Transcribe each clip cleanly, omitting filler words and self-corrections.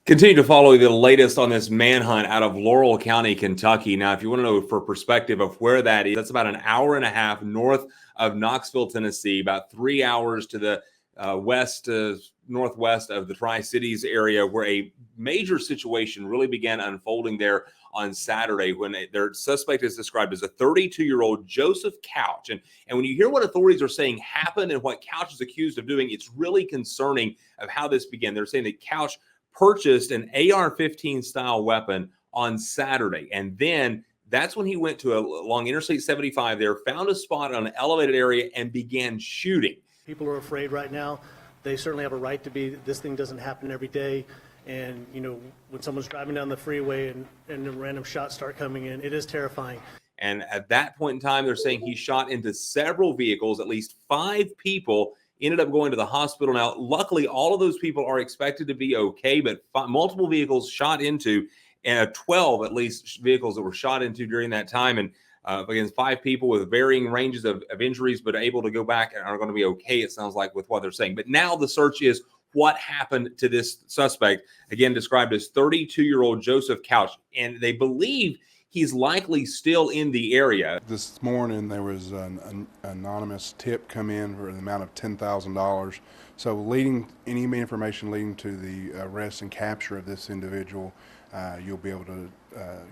Continue to follow the latest on this manhunt out of Laurel County, Kentucky. Now, if you want to know for perspective of where that is, that's about an hour and a half north of Knoxville, Tennessee, about 3 hours to the northwest of the Tri-Cities area, where a major situation really began unfolding there on Saturday when their suspect is described as a 32-year-old Joseph Couch. And when you hear what authorities are saying happened and what Couch is accused of doing, it's really concerning of how this began. They're saying that Couch purchased an AR-15 style weapon on Saturday. And then that's when he went to along Interstate 75 there, found a spot on an elevated area and began shooting. People are afraid right now. They certainly have a right to be. This thing doesn't happen every day. And, you know, when someone's driving down the freeway and random shots start coming in, it is terrifying. And at that point in time, they're saying he shot into several vehicles. At least 5 people ended up going to the hospital. Now, luckily, all of those people are expected to be okay, but multiple vehicles shot into, and 12 at least vehicles that were shot into during that time. And again, 5 people with varying ranges of injuries, but able to go back and are going to be okay, it sounds like, with what they're saying. But now the search is what happened to this suspect, again described as 32-year-old Joseph Couch. And they believe he's likely still in the area. This morning there was an anonymous tip come in for the amount of $10,000. So any information leading to the arrest and capture of this individual, you'll be able to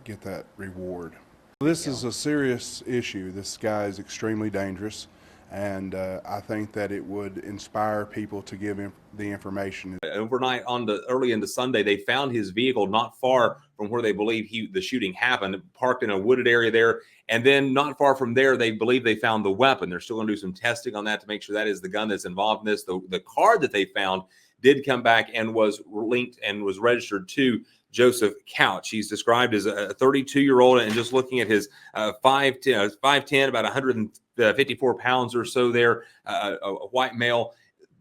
get that reward. This is a serious issue. This guy is extremely dangerous, and I think that it would inspire people to give the information. Overnight early into Sunday, they found his vehicle not far from where they believe the shooting happened, parked in a wooded area there. And then not far from there, they believe they found the weapon. They're still going to do some testing on that to make sure that is the gun that's involved in this. The car that they found did come back and was linked and was registered to Joseph Couch. He's described as a 32-year-old, and just looking at his 5'10", about 154 pounds or so there, a white male.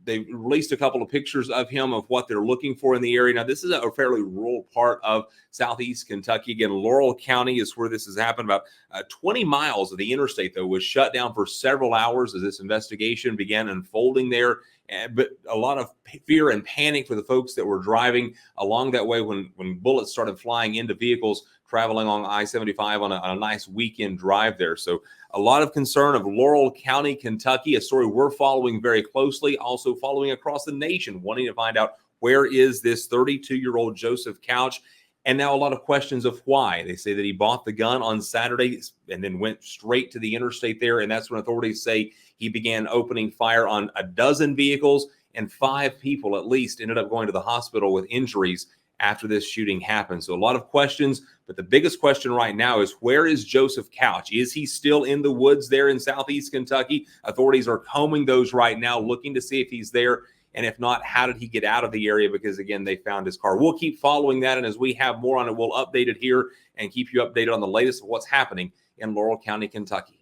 They released a couple of pictures of him of what they're looking for in the area. Now, this is a fairly rural part of southeast Kentucky. Again, Laurel County is where this has happened. About 20 miles of the interstate, though, was shut down for several hours as this investigation began unfolding there. But a lot of fear and panic for the folks that were driving along that way when bullets started flying into vehicles traveling along I-75 on a nice weekend drive there. So a lot of concern of Laurel County, Kentucky, a story we're following very closely, also following across the nation, wanting to find out where is this 32-year-old Joseph Couch. And now a lot of questions of why. They say that he bought the gun on Saturday and then went straight to the interstate there. And that's when authorities say he began opening fire on a dozen vehicles, and 5 people at least ended up going to the hospital with injuries after this shooting happened. So a lot of questions, but the biggest question right now is, where is Joseph Couch? Is he still in the woods there in southeast Kentucky? Authorities are combing those right now, looking to see if he's there. And if not, how did he get out of the area? Because, again, they found his car. We'll keep following that, and as we have more on it, we'll update it here and keep you updated on the latest of what's happening in Laurel County, Kentucky.